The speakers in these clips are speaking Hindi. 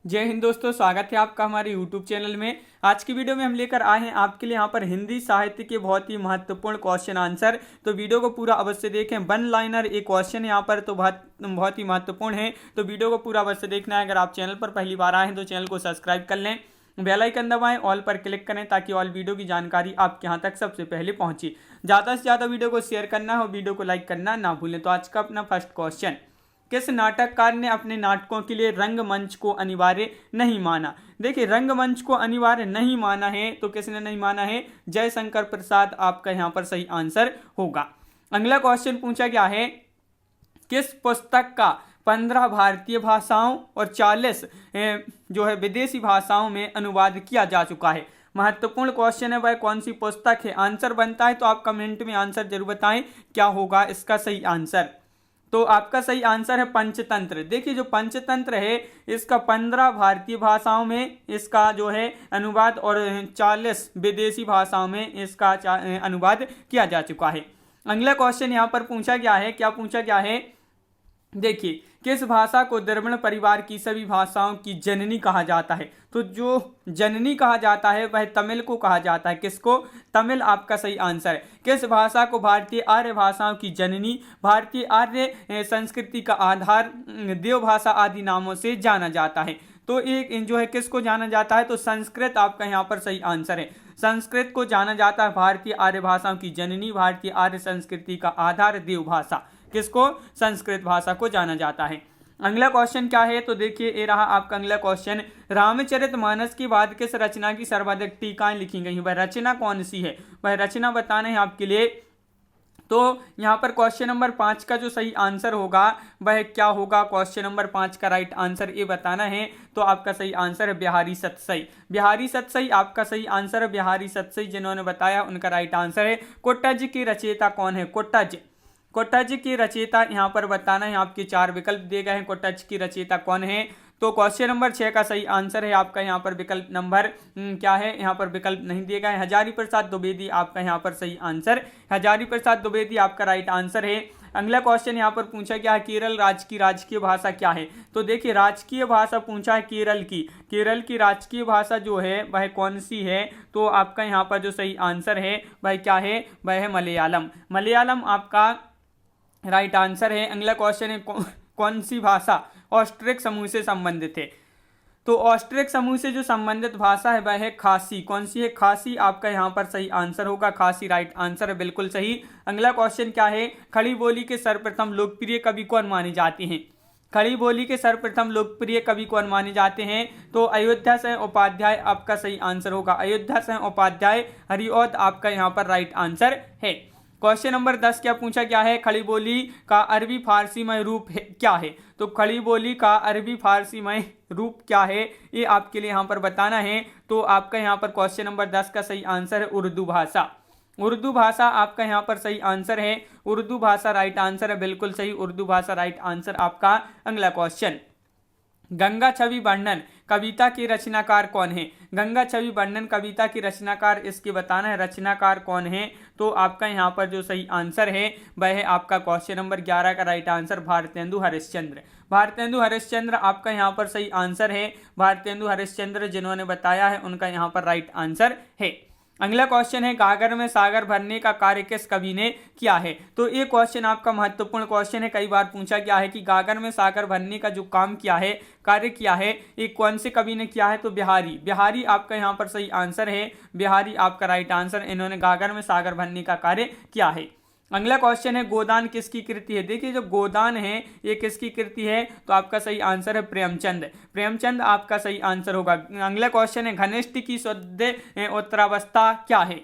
जय हिंद दोस्तों, स्वागत है आपका हमारे YouTube चैनल में। आज की वीडियो में हम लेकर आए हैं आपके लिए यहाँ पर हिंदी साहित्य के बहुत ही महत्वपूर्ण क्वेश्चन आंसर। तो वीडियो को पूरा अवश्य देखें। वन लाइनर एक क्वेश्चन है यहाँ पर, तो बहुत ही महत्वपूर्ण है, तो वीडियो को पूरा अवश्य देखना है। अगर आप चैनल पर पहली बार आए हैं तो चैनल को सब्सक्राइब कर लें, बेल आइकन दबाएं, ऑल पर क्लिक करें ताकि ऑल वीडियो की जानकारी आपके यहाँ तक सबसे पहले पहुंचे। ज़्यादा से ज़्यादा वीडियो को शेयर करना है और वीडियो को लाइक करना ना भूलें। तो आज का अपना फर्स्ट क्वेश्चन, किस नाटककार ने अपने नाटकों के लिए रंगमंच को अनिवार्य नहीं माना? देखिए, रंगमंच को अनिवार्य नहीं माना है तो किसने नहीं माना है? जयशंकर प्रसाद आपका यहाँ पर सही आंसर होगा। अगला क्वेश्चन पूछा गया है, किस पुस्तक का 15 भारतीय भाषाओं और 40 जो है विदेशी भाषाओं में अनुवाद किया जा चुका है? महत्वपूर्ण क्वेश्चन है, वह कौन सी पुस्तक है? आंसर बनता है तो आप कमेंट में आंसर जरूर बताएं क्या होगा इसका सही आंसर। तो आपका सही आंसर है पंचतंत्र। देखिए, जो पंचतंत्र है इसका 15 भारतीय भाषाओं में इसका जो है अनुवाद और 40 विदेशी भाषाओं में इसका अनुवाद किया जा चुका है। अगला क्वेश्चन यहाँ पर पूछा गया है, क्या पूछा गया है? देखिए, किस भाषा को द्रविड़ परिवार की सभी भाषाओं की जननी कहा जाता है? तो जो जननी कहा जाता है वह तमिल को कहा जाता है। किसको? तमिल आपका सही आंसर है। किस भाषा को भारतीय आर्य भाषाओं की जननी, भारतीय आर्य संस्कृति का आधार, देव भाषा आदि नामों से जाना जाता है? तो एक जो है किसको जाना जाता है? तो संस्कृत आपका यहाँ पर सही आंसर है। संस्कृत को जाना जाता है भारतीय आर्य भाषाओं की जननी, भारतीय आर्य संस्कृति का आधार, देव भाषा। किसको? संस्कृत भाषा को जाना जाता है। अगला क्वेश्चन क्या है? तो देखिए, ये रहा आपका अगला क्वेश्चन, रामचरितमानस के बाद किस रचना की सर्वाधिक टीकाएं लिखी गई? वह रचना कौन सी है? वह रचना बताना है आपके लिए। तो यहाँ पर क्वेश्चन नंबर 5 का जो सही आंसर होगा वह क्या होगा? क्वेश्चन नंबर 5 का राइट आंसर ये बताना है। तो आपका सही आंसर है बिहारी सतसई। बिहारी सतसई आपका सही आंसर है। बिहारी सतसई जिन्होंने बताया उनका राइट आंसर है। कुट्टज की रचयिता कौन है? कुट्टज की रचयिता यहाँ पर बताना है। आपके 4 विकल्प दिए गए हैं, कुट्टज की रचयिता कौन है? तो क्वेश्चन नंबर 6 का सही आंसर है आपका यहाँ पर विकल्प नंबर क्या है? यहाँ पर विकल्प नहीं दिए गए। हजारी प्रसाद द्विवेदी आपका यहाँ पर सही आंसर। हजारी प्रसाद द्विवेदी आपका राइट आंसर है। अगला क्वेश्चन यहाँ पर पूछा गया है, केरल राज्य की राजकीय भाषा क्या है? तो देखिए, राजकीय भाषा पूछा है केरल की। केरल की राजकीय भाषा जो है वह कौन सी है? तो आपका यहाँ पर जो सही आंसर है वह क्या है? वह है मलयालम। मलयालम आपका राइट आंसर है। अगला क्वेश्चन है, कौन सी भाषा ऑस्ट्रिक समूह से संबंधित है? तो ऑस्ट्रिक समूह से जो संबंधित भाषा है वह है खासी। कौन सी है? खासी आपका यहाँ पर सही आंसर होगा। खासी राइट आंसर है, बिल्कुल सही। अगला क्वेश्चन क्या है, खड़ी बोली के सर्वप्रथम लोकप्रिय कवि कौन माने जाते हैं? खड़ी बोली के सर्वप्रथम लोकप्रिय कवि कौन माने जाते हैं? तो अयोध्या सिंह उपाध्याय आपका सही आंसर होगा। अयोध्या सिंह उपाध्याय हरिऔध आपका यहाँ पर राइट आंसर है। क्वेश्चन नंबर 10 क्या पूछा गया है, खड़ी बोली का अरबी फारसी में रूप क्या है? तो खड़ी बोली का अरबी फारसी में रूप क्या है, ये आपके लिए यहाँ पर बताना है। तो आपका यहाँ पर क्वेश्चन नंबर 10 का सही आंसर है उर्दू भाषा। उर्दू भाषा आपका यहाँ पर सही आंसर है। उर्दू भाषा राइट आंसर है, बिल्कुल सही। उर्दू भाषा राइट आंसर आपका। अगला क्वेश्चन, गंगा छवि वर्णन कविता के रचनाकार कौन है? गंगा छवि वर्णन कविता की रचनाकार इसके बताना है, रचनाकार कौन है? तो आपका यहाँ पर जो सही आंसर है वह है आपका क्वेश्चन नंबर 11 का राइट आंसर भारतेंदु हरिश्चंद्र। भारतेंदु हरिश्चंद्र आपका यहाँ पर सही आंसर है। भारतेंदु हरिश्चंद्र जिन्होंने बताया है उनका यहाँ पर राइट आंसर है। अगला क्वेश्चन है, गागर में सागर भरने का कार्य किस कवि ने किया है? तो ये क्वेश्चन आपका महत्वपूर्ण क्वेश्चन है। कई बार पूछा गया है कि गागर में सागर भरने का जो काम किया है, कार्य किया है, ये कौन से कवि ने किया है? तो बिहारी। बिहारी आपका यहाँ पर सही आंसर है। बिहारी आपका राइट आंसर। इन्होंने गागर में सागर भरने का कार्य किया है। अगला क्वेश्चन है, गोदान किसकी कृति है? देखिए, जो गोदान है ये किसकी कृति है? तो आपका सही आंसर है प्रेमचंद। प्रेमचंद आपका सही आंसर होगा। अगला क्वेश्चन है, घनिष्ठ की शुद्ध उत्तरावस्था क्या है?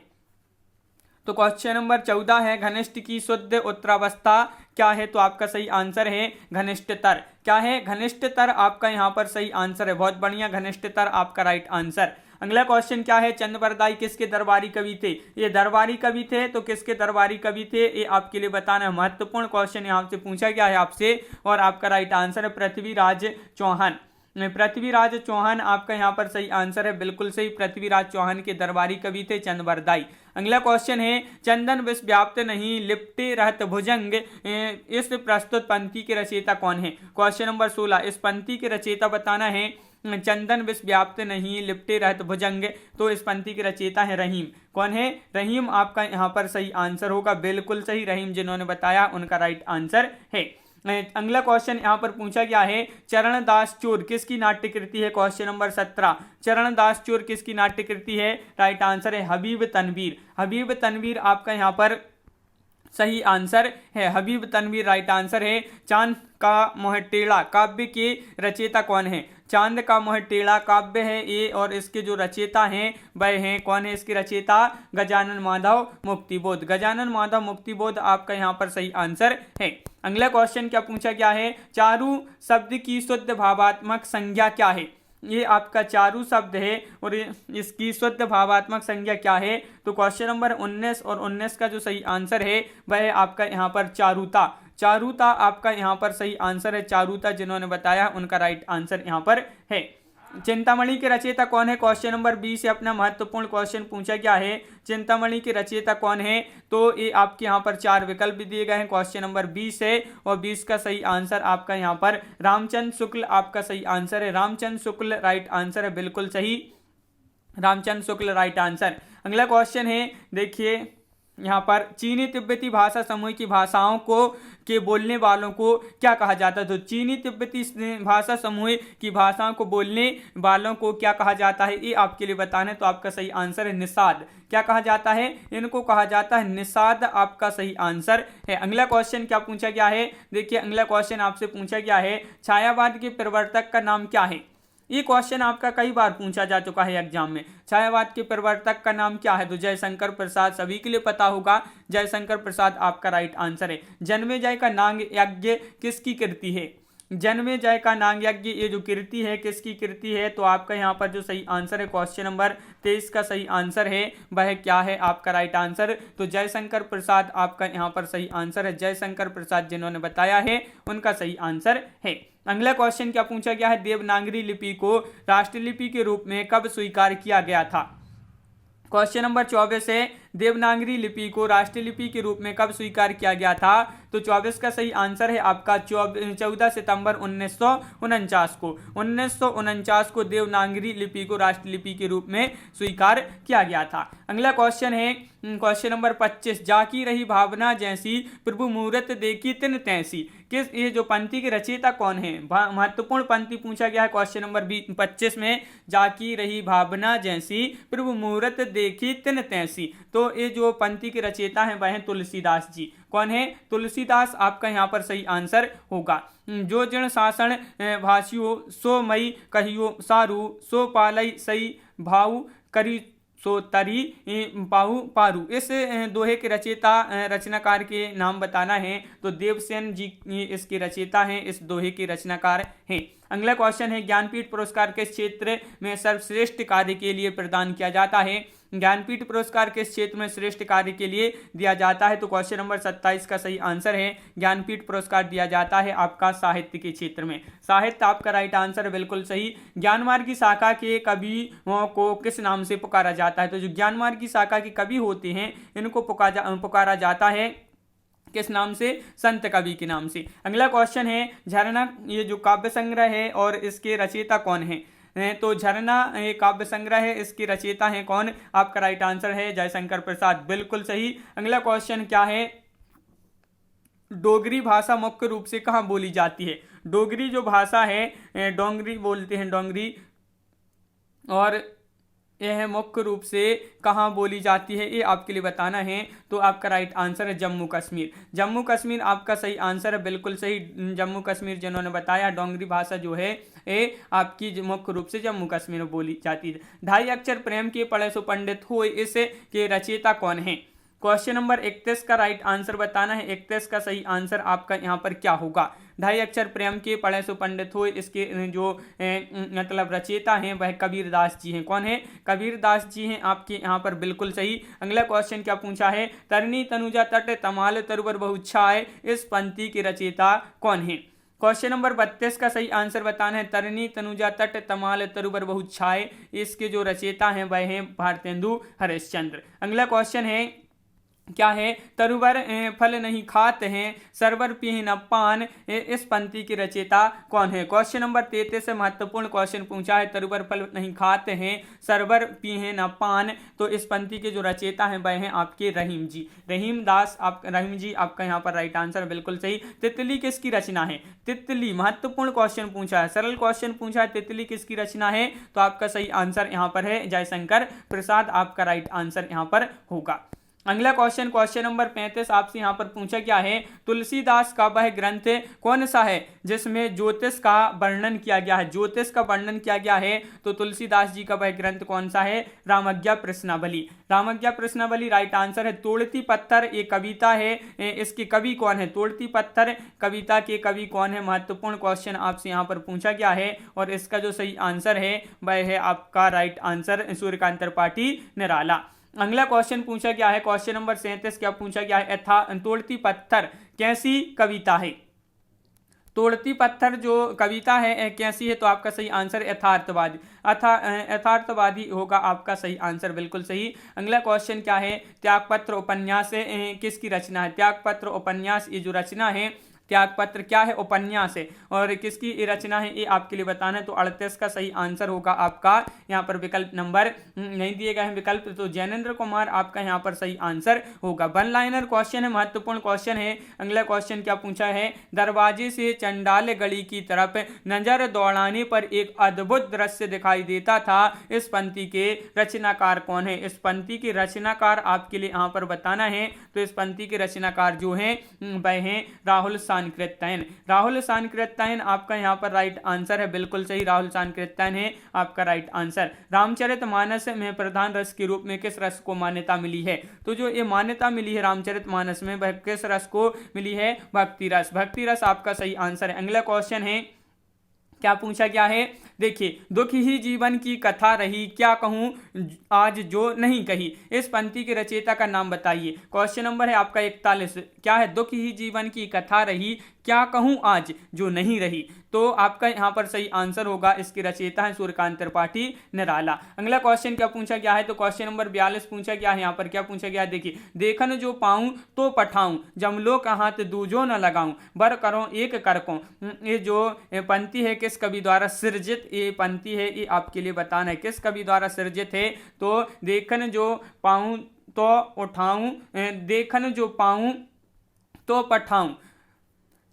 तो क्वेश्चन नंबर 14 है, घनिष्ठ की शुद्ध उत्तरावस्था क्या है? तो आपका सही आंसर है घनिष्ठतर। क्या है? घनिष्ठतर आपका यहाँ पर सही आंसर है। बहुत बढ़िया, घनिष्ठतर आपका राइट आंसर। अगला क्वेश्चन क्या है, चंद्रवरदाई किसके दरबारी कवि थे? ये दरबारी कवि थे। तो किसके दरबारी कवि थे ये आपके लिए बताना है। महत्वपूर्ण क्वेश्चन यहाँ से पूछा गया है आपसे और आपका राइट आंसर है पृथ्वीराज चौहान। पृथ्वीराज चौहान आपका यहाँ पर सही आंसर है, बिल्कुल सही। पृथ्वीराज चौहान के दरबारी कवि थे चंदबरदाई। अगला क्वेश्चन है, चंदन विष व्याप्त नहीं लिपटे रहत भुजंग, इस प्रस्तुत पंक्ति के रचयिता कौन है? क्वेश्चन नंबर 16, इस पंक्ति के रचयिता बताना है। चंदन विष व्याप्त नहीं लिपटे रहत भुजंग, तो इस पंक्ति के रचयिता है रहीम। कौन है? रहीम आपका यहाँ पर सही आंसर होगा, बिल्कुल सही। रहीम जिन्होंने बताया उनका राइट आंसर है। अगला क्वेश्चन यहाँ पर पूछा गया है, चरणदास चोर किसकी नाट्य कृति है? क्वेश्चन नंबर 17, चरणदास चोर किसकी नाट्य कृति है? राइट आंसर है हबीब तनवीर। हबीब तनवीर आपका यहाँ पर सही आंसर है, हबीब तनवीर राइट आंसर है। चांद का मोहटेड़ा काव्य के रचयिता कौन है? चांद का मोहटेड़ा काव्य है ये, और इसके जो रचयिता हैं वह हैं, कौन है इसके रचयिता? गजानन माधव मुक्तिबोध। गजानन माधव मुक्तिबोध आपका यहाँ पर सही आंसर है। अगला क्वेश्चन क्या पूछा गया है, चारु शब्द की शुद्ध भावात्मक संज्ञा क्या है? ये आपका चारु शब्द है और इसकी शुद्ध भावात्मक संज्ञा क्या है? तो क्वेश्चन नंबर 19 और 19 का जो सही आंसर है वह है आपका यहाँ पर चारुता। चारुता आपका यहाँ पर सही आंसर है। चारुता जिन्होंने बताया उनका राइट आंसर यहाँ पर है। चिंतामणि के रचयिता कौन है? क्वेश्चन नंबर 20 से अपना महत्वपूर्ण क्वेश्चन पूछा गया है, चिंतामणि के रचयिता कौन है? तो ये आपके यहाँ पर 4 विकल्प भी दिए गए हैं। क्वेश्चन नंबर 20 है और 20 का सही आंसर आपका यहाँ पर रामचंद्र शुक्ल आपका सही आंसर है। रामचंद्र शुक्ल राइट आंसर है, बिल्कुल सही। Ramchandra Shukla right answer. अगला क्वेश्चन है, देखिए यहाँ पर चीनी तिब्बती भाषा समूह की भाषाओं को के बोलने वालों को क्या कहा जाता है? तो चीनी तिब्बती भाषा समूह की भाषाओं को बोलने वालों को क्या कहा जाता है? ये आपके लिए बताना है, तो आपका सही आंसर है निषाद। क्या कहा जाता है? इनको कहा जाता है निषाद, आपका सही आंसर है। अगला क्वेश्चन क्या पूछा गया है? देखिए अगला क्वेश्चन आपसे पूछा गया है, छायावाद के प्रवर्तक का नाम क्या है? ये क्वेश्चन आपका कई बार पूछा जा चुका है एग्जाम में। छायावाद के प्रवर्तक का नाम क्या है? तो जयशंकर प्रसाद, सभी के लिए पता होगा, जयशंकर प्रसाद आपका राइट आंसर है। जन्मेजय का नाग यज्ञ किसकी कृति है? जन्मेजय का नाग यज्ञ ये जो कृति है किसकी कृति है? तो आपका यहाँ पर जो सही आंसर है क्वेश्चन नंबर 23 का सही आंसर है वह क्या है आपका राइट आंसर? तो जयशंकर प्रसाद आपका यहाँ पर सही आंसर है। जयशंकर प्रसाद जिन्होंने बताया है उनका सही आंसर है। अगला क्वेश्चन क्या पूछा गया है, देवनागरी लिपि को राष्ट्रलिपि के रूप में कब स्वीकार किया गया था? क्वेश्चन नंबर 24 है, देवनागरी लिपि को राष्ट्रीय लिपि के रूप में कब स्वीकार किया गया था? तो 24 का सही आंसर है आपका 14 सितंबर 1949 को। 1949 को देवनागरी लिपि को राष्ट्रीय लिपि के रूप में स्वीकार किया गया था। अगला क्वेश्चन है क्वेश्चन नंबर 25, जाकी रही भावना जैसी प्रभु मूरत देखी तिन तैसी, किस ये जो पंक्ति के रचयिता कौन है? महत्वपूर्ण पंक्ति पूछा गया है क्वेश्चन नंबर 25 में, जाकी रही भावना जैसी प्रभु मूरत देखी तिन तैसी, तो ये जो पंक्ति के रचयिता हैं वह हैं तुलसीदास जी। कौन है? तुलसीदास आपका यहाँ पर सही आंसर होगा। जो जन शासन भाषियो सो मई कहियो सारू, सो पालई सई भाऊ करी सो तरी पाहु पारू, इस दोहे के रचयिता रचनाकार के नाम बताना है। तो देवसेन जी इसके रचयिता हैं, इस दोहे के रचनाकार हैं। अगला क्वेश्चन है, ज्ञानपीठ पुरस्कार किस क्षेत्र में सर्वश्रेष्ठ कार्य के लिए प्रदान किया जाता है? ज्ञानपीठ पुरस्कार किस क्षेत्र में श्रेष्ठ कार्य के लिए दिया जाता है? तो क्वेश्चन नंबर 27 का सही आंसर है, ज्ञानपीठ पुरस्कार दिया जाता है आपका साहित्य के क्षेत्र में। साहित्य आपका राइट आंसर है, बिल्कुल सही। ज्ञानमार्ग की शाखा के कवियों को किस नाम से पुकारा जाता है? तो जो ज्ञानमार्ग की शाखा के कवि होते हैं इनको पुकारा जाता है किस नाम से? संत कवि के नाम से। अगला क्वेश्चन है, झरना ये जो काव्य संग्रह है और इसके रचयिता कौन है? तो झरना काव्य संग्रह है, इसकी रचयिता है कौन? आपका राइट आंसर है जयशंकर प्रसाद, बिल्कुल सही। अगला क्वेश्चन क्या है, डोगरी भाषा मुख्य रूप से कहाँ बोली जाती है? डोगरी जो भाषा है डोंगरी बोलते हैं, डोंगरी, और यह मुख्य रूप से कहाँ बोली जाती है ये आपके लिए बताना है। तो आपका राइट आंसर है जम्मू कश्मीर। जम्मू कश्मीर आपका सही आंसर है, बिल्कुल सही। जम्मू कश्मीर जिन्होंने बताया, डोंगरी भाषा जो है ये आपकी मुख्य रूप से जम्मू कश्मीर में बोली जाती है। ढाई अक्षर प्रेम के पढ़े सो पंडित हुए, इस के रचयिता कौन है? क्वेश्चन नंबर 31 का राइट आंसर बताना है। 31 का सही आंसर आपका यहाँ पर क्या होगा? ढाई अक्षर प्रेम के पढ़े सो पंडित हुए, इसके जो मतलब रचयिता हैं वह कबीरदास जी हैं। कौन है? कबीरदास जी हैं आपके यहाँ पर, बिल्कुल सही। अगला क्वेश्चन क्या पूछा है, तरनी तनुजा तट तमाल तरुवर बहु छाए, इस पंक्ति के रचयिता कौन है? क्वेश्चन नंबर 32 का सही आंसर बताना है। तरनी तनुजा तट तमाल तरुबर बहुत छाए, इसके जो रचयिता हैं वह हैं भारतेंदु हरिश्चंद्र। अगला क्वेश्चन है क्या है, तरुबर फल नहीं खाते हैं, सरवर पिए न पान, इस पंक्ति की रचयिता कौन है। क्वेश्चन नंबर 33 से महत्वपूर्ण क्वेश्चन पूछा है। तरुबर फल नहीं खाते हैं, सरवर पिए न पान, तो इस पंक्ति के जो रचयिता हैं वह हैं आपके रहीम जी, रहीम जी आपका यहाँ पर राइट आंसर बिल्कुल सही। तितली किसकी रचना है, तितली महत्वपूर्ण क्वेश्चन पूछा है, सरल क्वेश्चन पूछा है, तितली किसकी रचना है, तो आपका सही आंसर यहाँ पर है जयशंकर प्रसाद, आपका राइट आंसर यहाँ पर होगा। अगला क्वेश्चन नंबर 35 आपसे यहाँ पर पूछा क्या है, तुलसीदास का वह ग्रंथ कौन सा है जिसमें ज्योतिष का वर्णन किया गया है, ज्योतिष का वर्णन किया गया है, तो तुलसीदास जी का वह ग्रंथ कौन सा है, रामज्ञा प्रश्नावली, रामज्ञा प्रश्नावली राइट आंसर है। तोड़ती पत्थर ये कविता है, इसके कवि कौन है, तोड़ती पत्थर कविता के कवि कौन है, महत्वपूर्ण क्वेश्चन आपसे यहाँ पर पूछा गया है, और इसका जो सही आंसर है वह है आपका राइट आंसर सूर्यकांत त्रिपाठी निराला। अगला क्वेश्चन पूछा गया है, क्वेश्चन नंबर 37 क्या पूछा गया है, तोड़ती पत्थर कैसी कविता है, तोड़ती पत्थर जो कविता है कैसी है, तो आपका सही आंसर यथार्थवादी, यथार्थवादी होगा आपका सही आंसर बिल्कुल सही। अगला क्वेश्चन क्या है, त्यागपत्र उपन्यास किसकी रचना है, त्यागपत्र उपन्यास ये जो रचना है, त्यागपत्र क्या है, उपन्यास है, और किसकी रचना है ये आपके लिए बताना है, तो 38 का सही आंसर होगा आपका यहाँ पर विकल्प नंबर नहीं दिए गए हैं विकल्प, तो जैनेन्द्र कुमार आपका यहाँ पर सही आंसर होगा। वन लाइनर क्वेश्चन है, महत्वपूर्ण क्वेश्चन है। अगला क्वेश्चन क्या पूछा है, दरवाजे से चंडाल गली की तरफ नजर दौड़ाने पर एक अद्भुत दृश्य दिखाई देता था, इस पंक्ति के रचनाकार कौन है, इस पंक्ति के रचनाकार आपके लिए यहाँ पर बताना है, तो इस पंक्ति के रचनाकार जो है वह हैं राहुल सानकृत्यायन, राहुल सानकृत्यायन आपका यहाँ पर राइट आंसर है बिल्कुल सही, राहुल सानकृत्यायन है आपका राइट आंसर। रामचरितमानस में प्रधान रस के रूप में किस रस को मान्यता मिली है, तो जो ये मान्यता मिली है रामचरितमानस में वह किस रस को मिली है, भक्ति रस, भक्ति रस आपका सही आंसर है। अगला क्वेश्चन है क्या पूछा गया है, देखिए दुख ही जीवन की कथा रही, क्या कहूं आज जो नहीं कही, इस पंक्ति के रचयिता का नाम बताइए। क्वेश्चन नंबर है आपका 41, क्या है, दुख ही जीवन की कथा रही, क्या कहूं आज जो नहीं रही, तो आपका यहाँ पर सही आंसर होगा, इसके रचयिता है सूर्यकांत त्रिपाठी निराला। अगला क्वेश्चन क्या पूछा गया है, तो क्वेश्चन नंबर 42 पूछा गया है, यहाँ पर क्या पूछा गया है, देखिए देखन जो पाऊं तो पठाऊं, जमलोक हाथ दूजो न लगाऊं, बर करो एक करको, ये जो पंक्ति है किस कवि द्वारा सृजित ये पंक्ति है, ये आपके लिए बताना है किस कवि द्वारा सृजित है, तो देखन जो पाऊं तो उठाऊं, देखन जो पाऊं तो पठाऊं,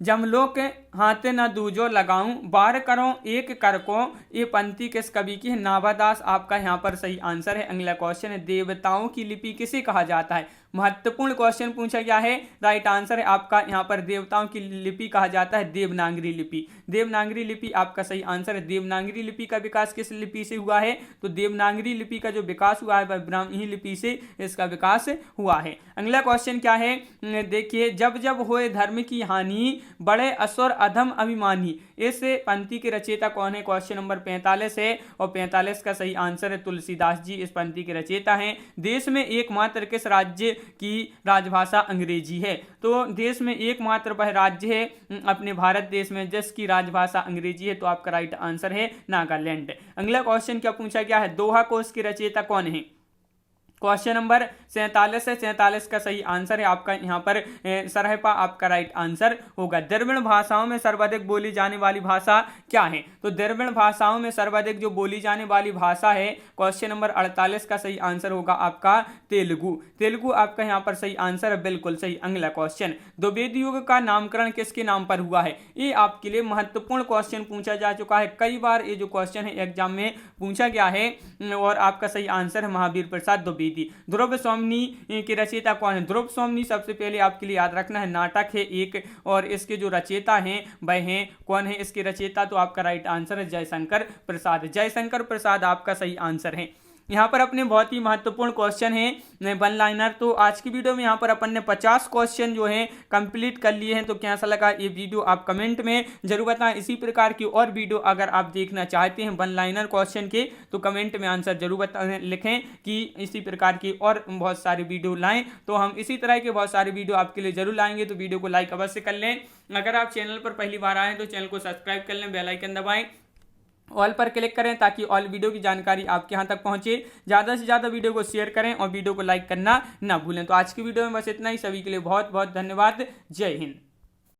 जमलोक हाथ न दूजो लगाऊं, बार करो एक कर को, ये पंक्ति किस कवि की है, नाभादास आपका यहाँ पर सही आंसर है। अगला क्वेश्चन है, देवताओं की लिपि किसे कहा जाता है, महत्वपूर्ण क्वेश्चन पूछा गया है, राइट आंसर है आपका यहाँ पर देवताओं की लिपि कहा जाता है देवनागरी लिपि, देवनागरी लिपि आपका सही आंसर है। देवनागरी लिपि का विकास किस लिपि से हुआ है, तो देवनागरी लिपि का जो विकास हुआ है वह ब्राह्मी लिपि से इसका विकास हुआ है। अगला क्वेश्चन क्या है, देखिए जब जब होए धर्म की हानि, बड़े असुर अधम अभिमानी, इस पंक्ति के रचयिता कौन है, क्वेश्चन नंबर 45 है, और 45 का सही आंसर है तुलसीदास जी, इस पंक्ति के रचयिता हैं। देश में एकमात्र किस राज्य की राजभाषा अंग्रेजी है, तो देश में एकमात्र वह राज्य है अपने भारत देश में जिसकी राजभाषा अंग्रेजी है, तो आपका राइट आंसर है नागालैंड। अगला क्वेश्चन क्या पूछा गया है, दोहा कोश की रचयिता कौन है, क्वेश्चन नंबर 47 है, 47 का सही आंसर है आपका यहाँ पर सरहपा आपका राइट आंसर होगा। द्रविड़ भाषाओं में सर्वाधिक बोली जाने वाली भाषा क्या है, तो द्रविड़ भाषाओं में सर्वाधिक जो बोली जाने वाली भाषा है, क्वेश्चन नंबर 48 का सही आंसर होगा आपका तेलुगु, तेलुगु आपका यहाँ पर सही आंसर है बिल्कुल सही। अगला क्वेश्चन, द्विवेद युग का नामकरण किसके नाम पर हुआ है, ये आपके लिए महत्वपूर्ण क्वेश्चन पूछा जा चुका है, कई बार ये जो क्वेश्चन है एग्जाम में पूछा गया है, और आपका सही आंसर है महावीर प्रसाद द्विवेदी। ध्रुव स्वामिनी की रचयिता कौन है, ध्रुव स्वामिनी सबसे पहले आपके लिए याद रखना है नाटक है एक, और इसके जो रचयिता हैं वह हैं कौन है, इसके रचयिता तो आपका राइट आंसर है जयशंकर प्रसाद, जयशंकर प्रसाद आपका सही आंसर है। यहाँ पर अपने बहुत ही महत्वपूर्ण क्वेश्चन है वन लाइनर। तो आज की वीडियो में यहाँ पर अपन ने 50 क्वेश्चन जो है कंप्लीट कर लिए हैं। तो कैसा लगा ये वीडियो आप कमेंट में जरूर बताएं। इसी प्रकार की और वीडियो अगर आप देखना चाहते हैं वन लाइनर क्वेश्चन के तो कमेंट में आंसर जरूर लिखें कि इसी प्रकार की और बहुत सारी वीडियो लाएं। तो हम इसी तरह के बहुत सारे वीडियो आपके लिए जरूर लाएंगे। तो वीडियो को लाइक अवश्य कर लें। अगर आप चैनल पर पहली बार आए तो चैनल को सब्सक्राइब कर लें, बेल आइकन दबाएं, ऑल पर क्लिक करें ताकि ऑल वीडियो की जानकारी आपके यहाँ तक पहुंचे। ज़्यादा से ज़्यादा वीडियो को शेयर करें और वीडियो को लाइक करना ना भूलें। तो आज की वीडियो में बस इतना ही। सभी के लिए बहुत बहुत धन्यवाद। जय हिंद।